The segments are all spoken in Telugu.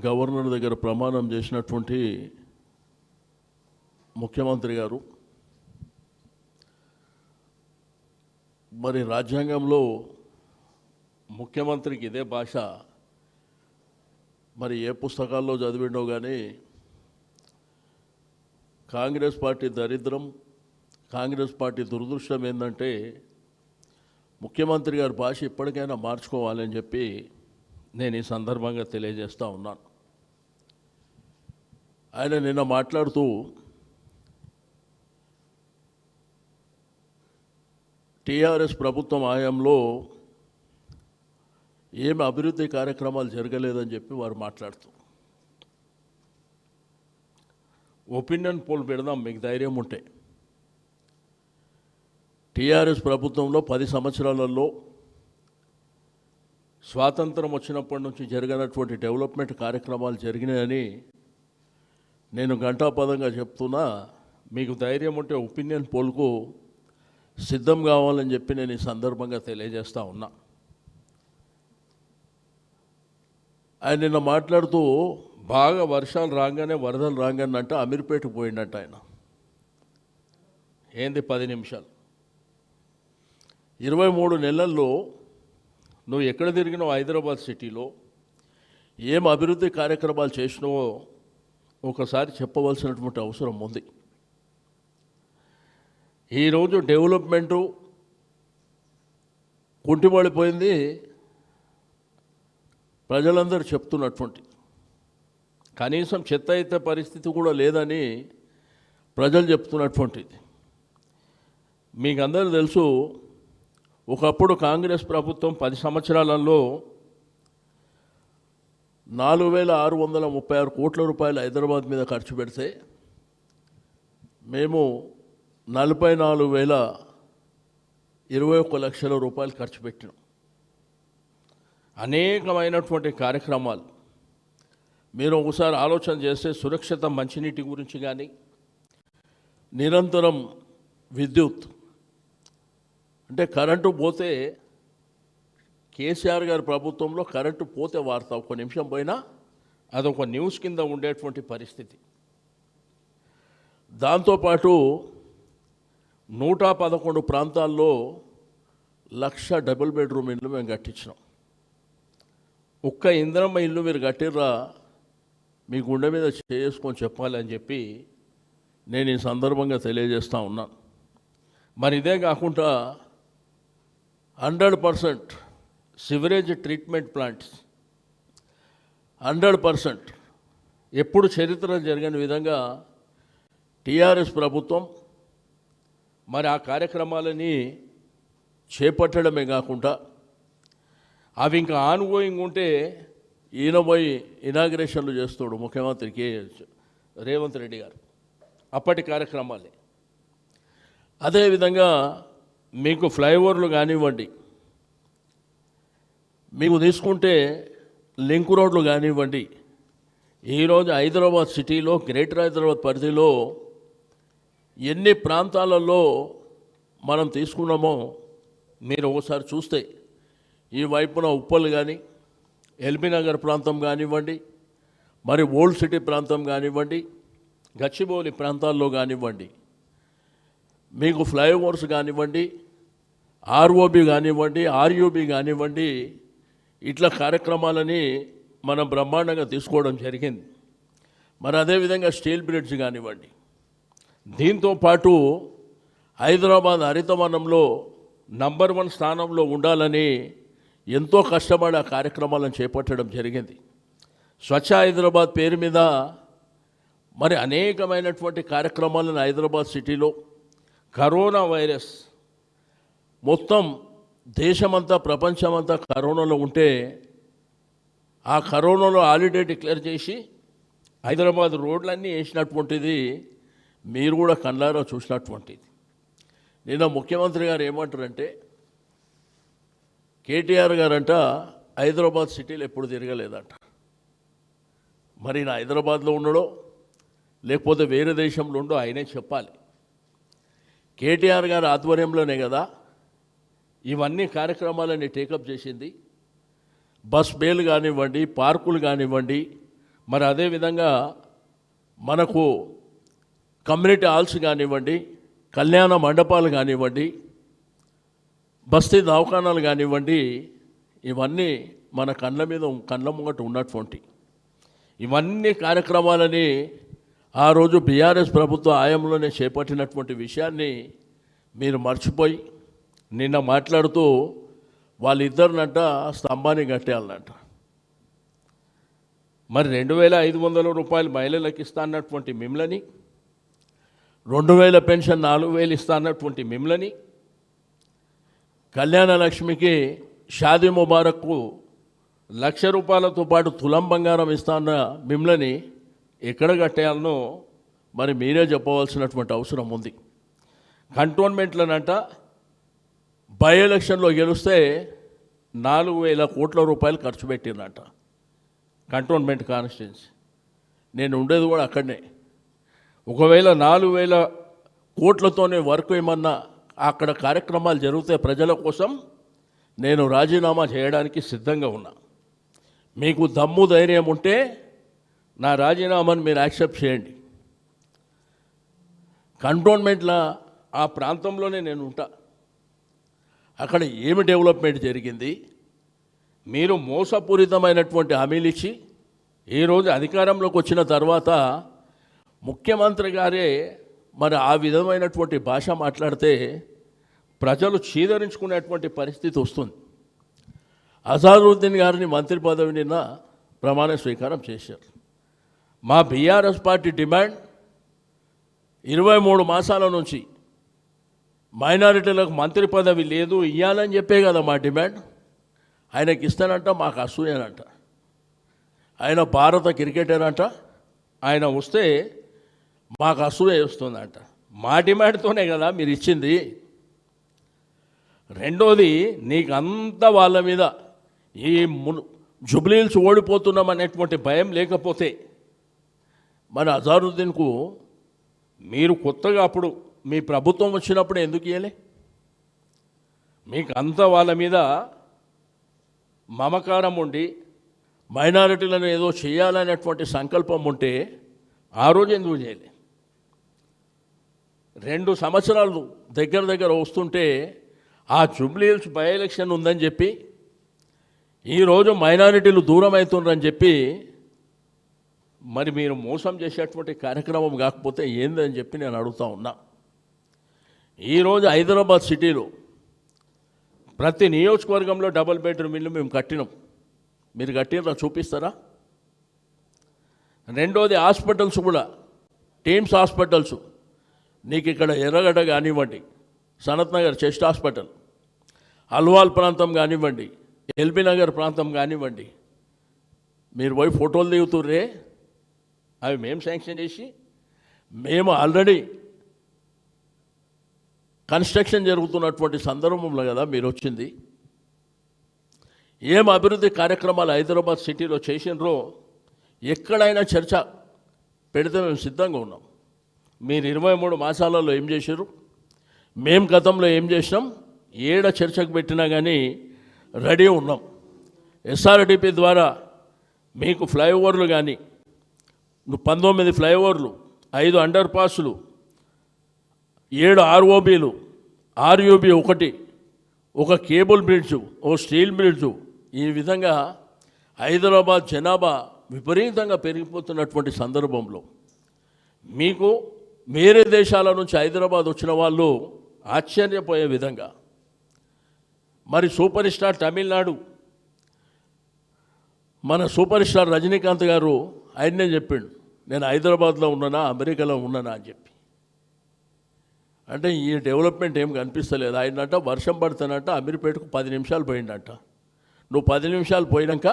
గవర్నర్ దగ్గర ప్రమాణం చేసినటువంటి ముఖ్యమంత్రి గారు మరి రాజ్యాంగంలో ముఖ్యమంత్రికి ఇదే భాష మరి ఏ పుస్తకాల్లో చదివిండో కానీ కాంగ్రెస్ పార్టీ దరిద్రం, కాంగ్రెస్ పార్టీ దురదృష్టం ఏంటంటే ముఖ్యమంత్రి గారి భాష ఇప్పటికైనా మార్చుకోవాలని చెప్పి నేను ఈ సందర్భంగా తెలియజేస్తూ ఉన్నాను. ఆయన నిన్న మాట్లాడుతూ టీఆర్ఎస్ ప్రభుత్వం హయాంలో ఏమి అభివృద్ధి కార్యక్రమాలు జరగలేదని చెప్పి వారు మాట్లాడుతూ ఒపీనియన్ పోల్ పెడదాం మీకు ధైర్యం ఉంటే. టీఆర్ఎస్ ప్రభుత్వంలో 10 సంవత్సరాలలో స్వాతంత్రం వచ్చినప్పటి నుంచి జరగనటువంటి డెవలప్మెంట్ కార్యక్రమాలు జరిగినాయని నేను ఘంటాపదంగా చెప్తున్నా. మీకు ధైర్యం ఉంటే ఒపీనియన్ పోల్కు సిద్ధం కావాలని చెప్పి నేను ఈ సందర్భంగా తెలియజేస్తూ ఉన్నా. ఆయన నిన్న మాట్లాడుతూ బాగా వర్షాలు రాగానే వరదలు రాగానే అంటే అమీర్పేటకు పోయిండట ఆయన. ఏంది 10 నిమిషాలు 23 నెలల్లో నువ్వు ఎక్కడ తిరిగినావు? హైదరాబాద్ సిటీలో ఏం అభివృద్ధి కార్యక్రమాలు చేసినావో ఒకసారి చెప్పవలసినటువంటి అవసరం ఉంది. ఈరోజు డెవలప్మెంటు కుంటిపడిపోయింది, ప్రజలందరూ చెప్తున్నటువంటి కనీసం చెత్త అయితే పరిస్థితి కూడా లేదని ప్రజలు చెప్తున్నటువంటిది. మీకు అందరూ తెలుసు, ఒకప్పుడు కాంగ్రెస్ ప్రభుత్వం 10 సంవత్సరాలలో 4,636 కోట్ల రూపాయలు హైదరాబాద్ మీద ఖర్చు పెడితే మేము 44,021 లక్షల రూపాయలు ఖర్చు పెట్టినాం. అనేకమైనటువంటి కార్యక్రమాలు మీరు ఒకసారి ఆలోచన చేస్తే సురక్షిత మంచినీటి గురించి కానీ, నిరంతరం విద్యుత్ అంటే కరెంటు పోతే కేసీఆర్ గారి ప్రభుత్వంలో కరెంటు పోతే వార్త ఒక్క నిమిషం పోయినా అదొక న్యూస్ కింద ఉండేటువంటి పరిస్థితి. దాంతోపాటు 111 ప్రాంతాల్లో 1,00,000 డబుల్ బెడ్రూమ్ ఇల్లు మేము కట్టించినాం. ఒక్క ఇంద్రమ్మ ఇల్లు మీరు కట్టిర్రా మీ గుండె మీద చేసుకొని చెప్పాలని చెప్పి నేను ఈ సందర్భంగా తెలియజేస్తూ ఉన్నాను. మరి ఇదే కాకుండా 100% సివరేజ్ ట్రీట్మెంట్ ప్లాంట్స్ 100% ఎప్పుడు చరిత్ర జరగని విధంగా టీఆర్ఎస్ ప్రభుత్వం మరి ఆ కార్యక్రమాలని చేపట్టడమే కాకుండా అవి ఇంకా ఆన్గోయింగ్ ఉంటే ఈయన పోయి ఇనాగ్రేషన్లు చేస్తాడు ముఖ్యమంత్రి రేవంత్ రెడ్డి గారు. అప్పటి కార్యక్రమాలే. అదేవిధంగా మీకు ఫ్లైఓవర్లు కానివ్వండి, మీకు తీసుకుంటే లింక్ రోడ్లు కానివ్వండి, ఈరోజు హైదరాబాద్ సిటీలో గ్రేటర్ హైదరాబాద్ పరిధిలో ఎన్ని ప్రాంతాలలో మనం తీసుకున్నామో మీరు ఒకసారి చూస్తే ఈ వైపున ఉప్పల్ కానీ, ఎల్బీ నగర్ ప్రాంతం కానివ్వండి, మరి ఓల్డ్ సిటీ ప్రాంతం కానివ్వండి, గచ్చిబౌలి ప్రాంతాల్లో కానివ్వండి, మీకు ఫ్లైఓవర్స్ కానివ్వండి, ఆర్ఓబి కానివ్వండి, ఆర్యూబి కానివ్వండి, ఇట్లా కార్యక్రమాలని మనం బ్రహ్మాండంగా తీసుకోవడం జరిగింది. మరి అదేవిధంగా స్టీల్ బ్రిడ్జ్ కానివ్వండి. దీంతోపాటు హైదరాబాద్ హరితవనంలో నంబర్ 1 స్థానంలో ఉండాలని ఎంతో కష్టపడి ఆ కార్యక్రమాలను చేపట్టడం జరిగింది. స్వచ్ఛ హైదరాబాద్ పేరు మీద మరి అనేకమైనటువంటి కార్యక్రమాలను హైదరాబాద్ సిటీలో కరోనా వైరస్ మొత్తం దేశమంతా ప్రపంచమంతా కరోనాలో ఉంటే ఆ కరోనాలో హాలిడే డిక్లేర్ చేసి హైదరాబాద్ రోడ్లన్నీ వేసినటువంటిది మీరు కూడా కళ్ళారా చూసినటువంటిది. నిన్న ముఖ్యమంత్రి గారు ఏమంటారంటే కేటీఆర్ గారంట హైదరాబాద్ సిటీలో ఎప్పుడు తిరగలేదంట. మరి నా హైదరాబాద్లో ఉన్నాడో లేకపోతే వేరే దేశంలో ఉండో ఆయనే చెప్పాలి. కేటీఆర్ గారి ఆధ్వర్యంలోనే కదా ఇవన్నీ కార్యక్రమాలని టేకప్ చేసింది. బస్ బేలు కానివ్వండి, పార్కులు కానివ్వండి, మరి అదేవిధంగా మనకు కమ్యూనిటీ హాల్స్ కానివ్వండి, కళ్యాణ మండపాలు కానివ్వండి, బస్తీ దవాఖానాలు కానివ్వండి, ఇవన్నీ మన కళ్ళ ముంగట ఉన్నటువంటి ఇవన్నీ కార్యక్రమాలని ఆ రోజు బీఆర్ఎస్ ప్రభుత్వ హయాంలోనే చేపట్టినటువంటి విషయాన్ని మీరు మర్చిపోయి నిన్న మాట్లాడుతూ వాళ్ళిద్దరినంట స్తంభాన్ని కట్టేయాలనంట. మరి 2,500 రూపాయలు మహిళలకు ఇస్తా అన్నటువంటి మిమ్మల్ని, 2,000 పెన్షన్ 4,000 ఇస్తా అన్నటువంటి మిమ్మల్ని, కళ్యాణ లక్ష్మికి షాదీ ముబారక్కు 1,00,000 రూపాయలతో పాటు తులం బంగారం ఇస్తాన్న మిమ్మల్ని ఎక్కడ కట్టేయాలనో మరి మీరే చెప్పవలసినటువంటి అవసరం ఉంది. కంటోన్మెంట్లనంట బై ఎలక్షన్లో గెలిస్తే 4,000 కోట్ల రూపాయలు ఖర్చు పెట్టిందంట కంటోన్మెంట్ కాన్స్టిట్యున్సీ. నేను ఉండేది కూడా అక్కడనే. ఒకవేళ 4,000 కోట్లతోనే వర్క్ ఏమన్నా అక్కడ కార్యక్రమాలు జరిగితే ప్రజల కోసం నేను రాజీనామా చేయడానికి సిద్ధంగా ఉన్నా. మీకు దమ్ము ధైర్యం ఉంటే నా రాజీనామాను మీరు యాక్సెప్ట్ చేయండి. కంటోన్మెంట్లో ఆ ప్రాంతంలోనే నేను ఉంటా. అక్కడ ఏమి డెవలప్మెంట్ జరిగింది? మీరు మోసపూరితమైనటువంటి హామీలు ఇచ్చి ఈరోజు అధికారంలోకి వచ్చిన తర్వాత ముఖ్యమంత్రి గారే మరి ఆ విధమైనటువంటి భాష మాట్లాడితే ప్రజలు చీదరించుకునేటువంటి పరిస్థితి వస్తుంది. అజారుద్దీన్ గారిని మంత్రి పదవి నిన్న ప్రమాణ స్వీకారం చేశారు. మా బీఆర్ఎస్ పార్టీ డిమాండ్ 23 మాసాల నుంచి మైనారిటీలకు మంత్రి పదవి లేదు ఇవ్వాలని చెప్పే కదా మా డిమాండ్. ఆయనకి ఇస్తానంట, మాకు అసూయనంట. ఆయన భారత క్రికెటర్ అంట, ఆయన వస్తే మాకు అసూయ వస్తుందంట. మా డిమాండ్తోనే కదా మీరు ఇచ్చింది. రెండోది, నీకు అంతా వాళ్ళ మీద ఈ జుబ్లీహిల్స్ ఓడిపోతున్నాం అనేటువంటి భయం లేకపోతే మరి అజారుద్దీన్కు మీరు కొత్తగా అప్పుడు మీ ప్రభుత్వం వచ్చినప్పుడు ఎందుకు ఇవ్వలే? మీకు అంతా వాళ్ళ మీద మమకారం ఉండి మైనారిటీలను ఏదో చేయాలనేటువంటి సంకల్పం ఉంటే ఆ రోజు ఎందుకు చేయలే? 2 సంవత్సరాలు దగ్గర వస్తుంటే ఆ జుబ్లీహిల్స్ బై ఎలక్షన్ ఉందని చెప్పి ఈరోజు మైనారిటీలు దూరం అవుతుండ్రని చెప్పి మరి మీరు మోసం చేసేటువంటి కార్యక్రమం కాకపోతే ఏందని చెప్పి నేను అడుగుతా ఉన్నా. ఈరోజు హైదరాబాద్ సిటీలో ప్రతి నియోజకవర్గంలో డబుల్ బెడ్రూమ్ ఇల్లు మేము కట్టినాం. మీరు కట్టినరా చూపిస్తారా? రెండోది, హాస్పిటల్స్ కూడా టీమ్స్ హాస్పిటల్స్ నీకు ఇక్కడ ఎర్రగడ్డ కానివ్వండి, సనత్ నగర్ చెస్ట్ హాస్పిటల్, అల్వాల్ ప్రాంతం కానివ్వండి, ఎల్బీ నగర్ ప్రాంతం కానివ్వండి, మీరు పోయి ఫోటోలు దిగుతుర్రే, అవి మేము శాంక్షన్ చేసి మేము ఆల్రెడీ కన్స్ట్రక్షన్ జరుగుతున్నటువంటి సందర్భంలో కదా మీరు వచ్చింది. ఏం అభివృద్ధి కార్యక్రమాలు హైదరాబాద్ సిటీలో చేసినరో ఎక్కడైనా చర్చ పెడితే మేము సిద్ధంగా ఉన్నాం. మీరు 23 మాసాలలో ఏం చేశారు, మేము గతంలో ఏం చేసినాం, ఏడ చర్చకు పెట్టినా కానీ రెడీ ఉన్నాం. ఎస్ఆర్డిపి ద్వారా మీకు ఫ్లైఓవర్లు కానీ 19 ఫ్లైఓవర్లు, 5 అండర్ పాస్లు, 7 ఆర్ఓబీలు, ఆర్యూబీ 1, ఒక కేబుల్ బ్రిడ్జు, ఓ స్టీల్ బ్రిడ్జు. ఈ విధంగా హైదరాబాద్ జనాభా విపరీతంగా పెరిగిపోతున్నటువంటి సందర్భంలో మీకు వేరే దేశాల నుంచి హైదరాబాద్ వచ్చిన వాళ్ళు ఆశ్చర్యపోయే విధంగా మరి సూపర్ స్టార్ తమిళనాడు మన సూపర్ స్టార్ రజనీకాంత్ గారు ఆయన్నే చెప్పిండు, నేను హైదరాబాద్లో ఉన్నానా అమెరికాలో ఉన్నానా అని చెప్పి. అంటే ఈ డెవలప్మెంట్ ఏం కనిపిస్తలేదు. ఆయనంట వర్షం పడుతానంట అమీర్పేటకు 10 నిమిషాలు పోయిందంట. నువ్వు 10 నిమిషాలు పోయినాక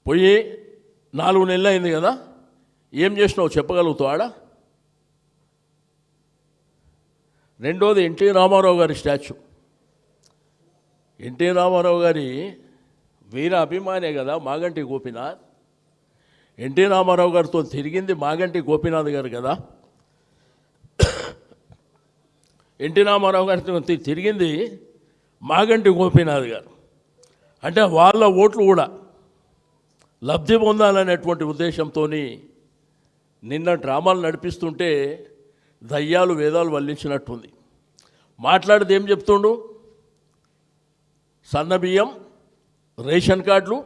పోయి 4 నెలలు అయింది కదా, ఏం చేసినావు చెప్పగలుగుతావు ఆడ? రెండోది, ఎన్టీ రామారావు గారి స్టాచ్యూ. ఎన్టీ రామారావు గారి వీర అభిమానే కదా మాగంటి గోపీనాథ్. ఎన్టీ రామారావు గారితో తిరిగింది మాగంటి గోపీనాథ్ గారు కదా. ఎన్టీ రామారావు గారితో తిరిగింది మాగంటి గోపీనాథ్ గారు. అంటే వాళ్ళ ఓట్లు కూడా లబ్ధి పొందాలనేటువంటి ఉద్దేశంతో నిన్న డ్రామాలు నడిపిస్తుంటే దయ్యాలు వేదాలు వల్లించినట్టుంది. మాట్లాడితే ఏం చెప్తుండు? సన్నబియ్యం, రేషన్ కార్డులు,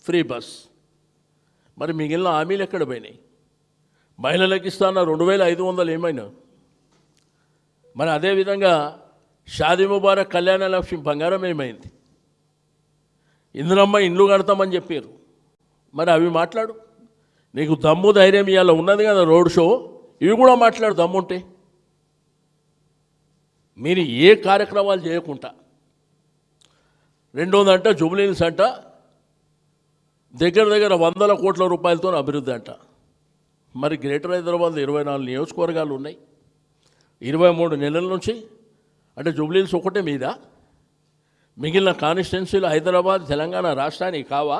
ఫ్రీ బస్. మరి మిగిలిన హామీలు ఎక్కడ పోయినాయి? మహిళలకు ఇస్తాన 2500 ఏమైనా? మరి అదేవిధంగా షాదీ ముబారక్, కళ్యాణ లక్ష్మి, బంగారం ఏమైంది? ఇందిరమ్మ ఇండ్లు కడతామని చెప్పారు. మరి అవి మాట్లాడు. నీకు దమ్ము ధైర్యం ఇవాళ ఉన్నది కదా రోడ్ షో, ఇవి కూడా మాట్లాడు దమ్ముంటే. మీరు ఏ కార్యక్రమాలు చేయకుండా, రెండోదంట జూబ్లీహిల్స్ అంట దగ్గర 100 కోట్ల రూపాయలతో అభివృద్ధి అంట. మరి గ్రేటర్ హైదరాబాద్ 24 నియోజకవర్గాలు ఉన్నాయి. 23 నెలల నుంచి అంటే జూబ్లీహిల్స్ ఒకటే మీద, మిగిలిన కాన్స్టిట్యున్సీలు హైదరాబాద్ తెలంగాణ రాష్ట్రానికి కావా?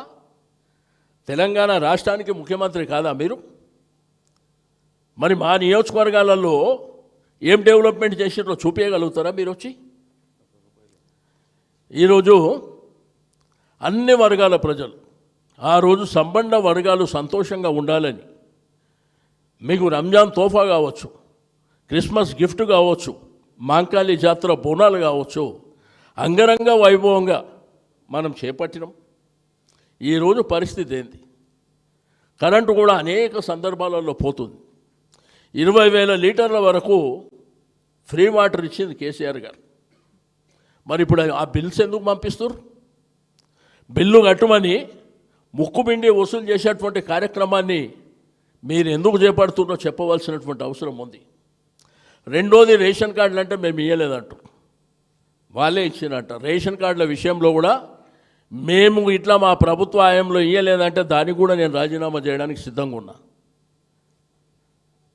తెలంగాణ రాష్ట్రానికి ముఖ్యమంత్రి కాదా మీరు? మరి మా నియోజకవర్గాలలో ఏం డెవలప్మెంట్ చేసినో చూపించగలుగుతారా మీరు వచ్చి? ఈరోజు అన్ని వర్గాల ప్రజలు, ఆ రోజు సంబంధ వర్గాలు సంతోషంగా ఉండాలని మీకు రంజాన్ తోఫా కావచ్చు, క్రిస్మస్ గిఫ్ట్ కావచ్చు, మాంకాళి జాతర బోనాలు కావచ్చు, అంగరంగ వైభవంగా మనం చేపట్టినాం. ఈరోజు పరిస్థితి ఏంది? కరెంటు కూడా అనేక సందర్భాలలో పోతుంది. 20,000 లీటర్ల వరకు ఫ్రీ వాటర్ ఇచ్చింది కేసీఆర్ గారు. మరి ఇప్పుడు ఆ బిల్స్ ఎందుకు పంపిస్తారు? బిల్లు కట్టమని ముక్కుపిండి వసూలు చేసేటువంటి కార్యక్రమాన్ని మీరు ఎందుకు చేపడుతున్నారో చెప్పవలసినటువంటి అవసరం ఉంది. రెండోది, రేషన్ కార్డులు అంటే మేము ఇవ్వలేదంటారు, వాళ్ళే ఇచ్చినట్ట. రేషన్ కార్డుల విషయంలో కూడా మేము ఇట్లా మా ప్రభుత్వ హయాంలో ఇవ్వలేదంటే దానికి కూడా నేను రాజీనామా చేయడానికి సిద్ధంగా ఉన్నా.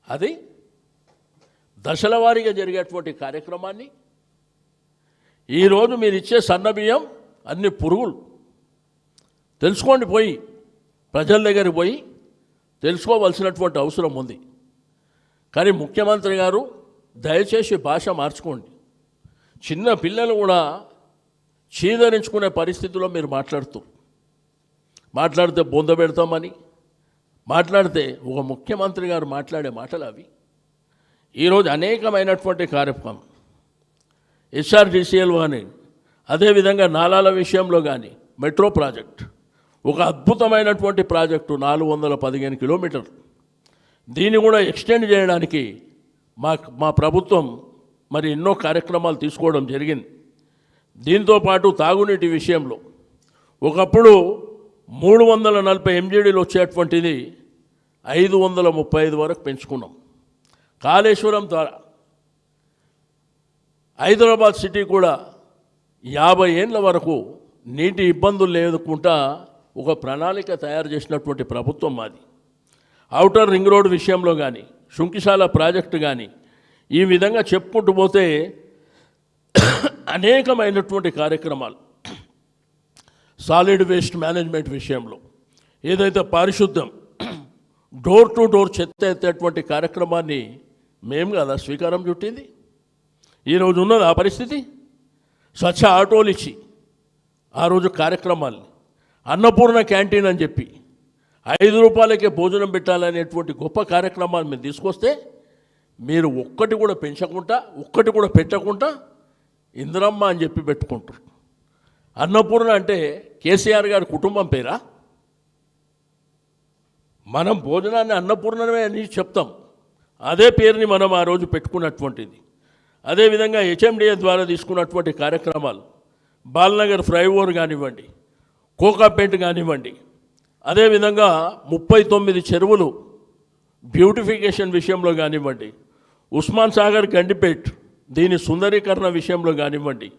అది దశల వారీగా జరిగేటువంటి కార్యక్రమాన్ని ఈరోజు మీరు ఇచ్చే సన్నబియ్యం అన్ని పురుగులు. తెలుసుకోండి, పోయి ప్రజల దగ్గరికి పోయి తెలుసుకోవలసినటువంటి అవసరం ఉంది. కానీ ముఖ్యమంత్రి గారు దయచేసి భాష మార్చుకోండి. చిన్న పిల్లలు కూడా చీదరించుకునే పరిస్థితిలో మీరు మాట్లాడితే బొంద పెడతామని మాట్లాడితే ఒక ముఖ్యమంత్రి గారు మాట్లాడే మాటలు అవి. ఈరోజు అనేకమైనటువంటి కార్యక్రమం HRTCL కానీ, అదేవిధంగా నాలాల విషయంలో కానీ, మెట్రో ప్రాజెక్ట్ ఒక అద్భుతమైనటువంటి ప్రాజెక్టు, 415 కిలోమీటర్లు. దీన్ని కూడా ఎక్స్టెండ్ చేయడానికి మా ప్రభుత్వం మరి ఎన్నో కార్యక్రమాలు తీసుకోవడం జరిగింది. దీంతోపాటు తాగునీటి విషయంలో ఒకప్పుడు 340 MGDలు వచ్చేటువంటిది 535 వరకు పెంచుకున్నాం. కాళేశ్వరం ద్వారా హైదరాబాద్ సిటీ కూడా 50 ఏళ్ళ వరకు నీటి ఇబ్బందులు లేకుండా ఒక ప్రణాళిక తయారు చేసినటువంటి ప్రభుత్వం మాది. ఔటర్ రింగ్ రోడ్ విషయంలో కానీ, శుంకిశాల ప్రాజెక్టు కానీ, ఈ విధంగా చెప్పుకుంటూ పోతే అనేకమైనటువంటి కార్యక్రమాలు. సాలిడ్ వేస్ట్ మేనేజ్మెంట్ విషయంలో ఏదైతే పారిశుద్ధ్యం, డోర్ టు డోర్ చెత్త ఎత్తేటువంటి కార్యక్రమాన్ని మేము కదా స్వీకారం చుట్టింది. ఈరోజు ఉన్నది ఆ పరిస్థితి. స్వచ్ఛ ఆటోలు ఇచ్చి ఆ రోజు కార్యక్రమాల్ని, అన్నపూర్ణ క్యాంటీన్ అని చెప్పి 5 రూపాయలకే భోజనం పెట్టాలనేటువంటి గొప్ప కార్యక్రమాలు మీరు తీసుకొస్తే మీరు ఒక్కటి కూడా పెంచకుండా, ఒక్కటి కూడా పెట్టకుండా ఇందిరమ్మ అని చెప్పి పెట్టుకుంటారు. అన్నపూర్ణ అంటే కేసీఆర్ గారి కుటుంబం పేరా? మనం భోజనాన్ని అన్నపూర్ణమే అని చెప్తాం. అదే పేరుని మనం ఆ రోజు పెట్టుకున్నటువంటిది. అదేవిధంగా HMDA ద్వారా తీసుకున్నటువంటి కార్యక్రమాలు, బాల్నగర్ ఫ్లైఓవర్ కానివ్వండి, కోకాపేట కానివ్వండి, అదేవిధంగా 39 చెరువులు బ్యూటిఫికేషన్ విషయంలో కానివ్వండి, ఉస్మాన్ సాగర్ గండిపేట్ దీని సుందరీకరణ విషయంలో కానివ్వండి,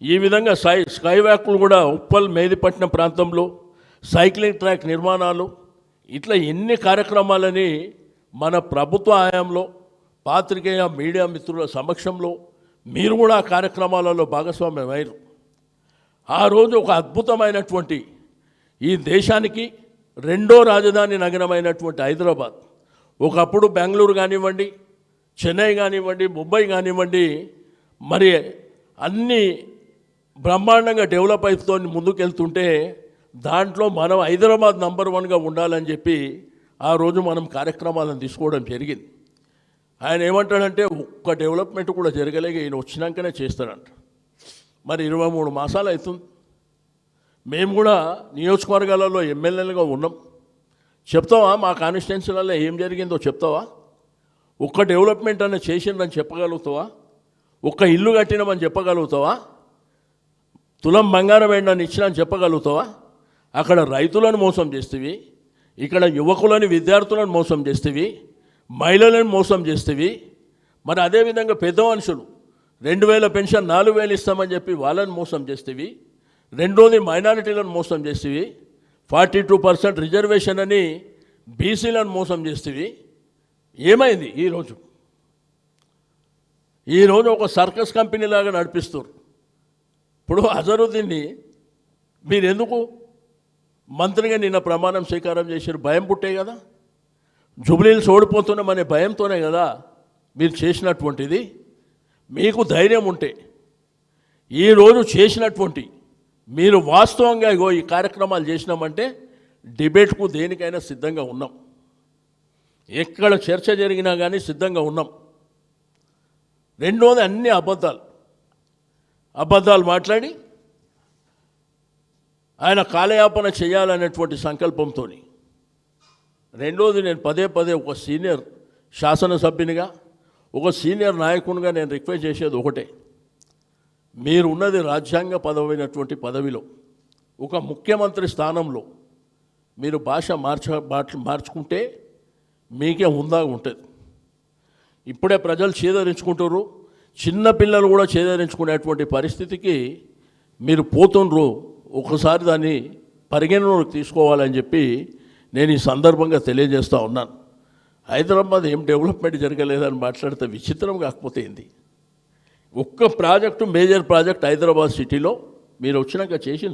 ఈ విధంగా స్కై వాక్లు కూడా ఉప్పల్ మేదిపట్నం ప్రాంతంలో సైక్లింగ్ ట్రాక్ నిర్మాణాలు, ఇట్లా ఎన్ని కార్యక్రమాలని మన ప్రభుత్వ హయాంలో పాత్రికేయ మీడియా మిత్రుల సమక్షంలో మీరు కూడా ఆ కార్యక్రమాలలో భాగస్వామ్యం అయ్యారు. ఆ రోజు ఒక అద్భుతమైనటువంటి ఈ దేశానికి రెండో రాజధాని నగరమైనటువంటి హైదరాబాద్, ఒకప్పుడు బెంగళూరు కానివ్వండి, చెన్నై కానివ్వండి, ముంబై కానివ్వండి, మరి అన్నీ బ్రహ్మాండంగా డెవలప్ అవుతూ ముందుకెళ్తుంటే దాంట్లో మనం హైదరాబాద్ నంబర్ 1గా ఉండాలని చెప్పి ఆ రోజు మనం కార్యక్రమాలను తీసుకోవడం జరిగింది. ఆయన ఏమంటాడంటే ఒక్క డెవలప్మెంట్ కూడా జరగలేక ఈయన వచ్చినాకనే చేస్తాడంట. మరి 23 మాసాలు అవుతుంది. మేము కూడా నియోజకవర్గాలలో ఎమ్మెల్యేలుగా ఉన్నాం. చెప్తావా మా కాన్స్టిట్యున్సీలలో ఏం జరిగిందో చెప్తావా? ఒక్క డెవలప్మెంట్ అన్న చేసిందని చెప్పగలుగుతావా? ఒక్క ఇల్లు కట్టినామని చెప్పగలుగుతావా? తులం బంగారం వేయడాన్ని ఇచ్చినని చెప్పగలుగుతావా? అక్కడ రైతులను మోసం చేస్తేవి, ఇక్కడ యువకులని విద్యార్థులను మోసం చేస్తేవి, మహిళలను మోసం చేస్తేవి. మరి అదేవిధంగా పెద్ద మనుషులు 2000 పెన్షన్ 4000 ఇస్తామని చెప్పి వాళ్ళని మోసం చేస్తేవి. రెండోది మైనారిటీలను మోసం చేస్తేవి. 42% రిజర్వేషన్ అని బీసీలను మోసం చేస్తేవి. ఏమైంది ఈరోజు ఒక సర్కస్ కంపెనీ లాగా నడిపిస్తారు. ఇప్పుడు అజరుద్దీన్ని మీరు ఎందుకు మంత్రిగా నిన్న ప్రమాణం స్వీకారం చేశారు? భయం పుట్టే కదా, జుబ్లీలు ఓడిపోతున్నామనే భయంతోనే కదా మీరు చేసినటువంటిది. మీకు ధైర్యం ఉంటే ఈరోజు చేసినటువంటి మీరు వాస్తవంగా ఈ కార్యక్రమాలు చేసినామంటే డిబేట్కు దేనికైనా సిద్ధంగా ఉన్నాం. ఎక్కడ చర్చ జరిగినా కానీ సిద్ధంగా ఉన్నాం. రెండోది అన్ని అబద్ధాలు మాట్లాడి ఆయన కాలయాపన చేయాలనేటువంటి సంకల్పంతో. రెండోది నేను పదే ఒక సీనియర్ శాసనసభ్యునిగా, ఒక సీనియర్ నాయకునిగా నేను రిక్వెస్ట్ చేసేది ఒకటే, మీరు ఉన్నది రాజ్యాంగ పదవైనటువంటి పదవిలో, ఒక ముఖ్యమంత్రి స్థానంలో మీరు భాష మార్చుకుంటే మీకే హుందాగా ఉంటుంది. ఇప్పుడే ప్రజలు చేదరించుకుంటారు, చిన్నపిల్లలు కూడా చేదరించుకునేటువంటి పరిస్థితికి మీరు పోతుండ్రు. ఒకసారి దాన్ని పరిగణలోకి తీసుకోవాలని చెప్పి నేను ఈ సందర్భంగా తెలియజేస్తూ ఉన్నాను. హైదరాబాద్ ఏం డెవలప్మెంట్ జరగలేదని మాట్లాడితే విచిత్రం కాకపోతే ఏంది? ఒక్క ప్రాజెక్టు, మేజర్ ప్రాజెక్ట్ హైదరాబాద్ సిటీలో మీరు వచ్చినాక చేసిన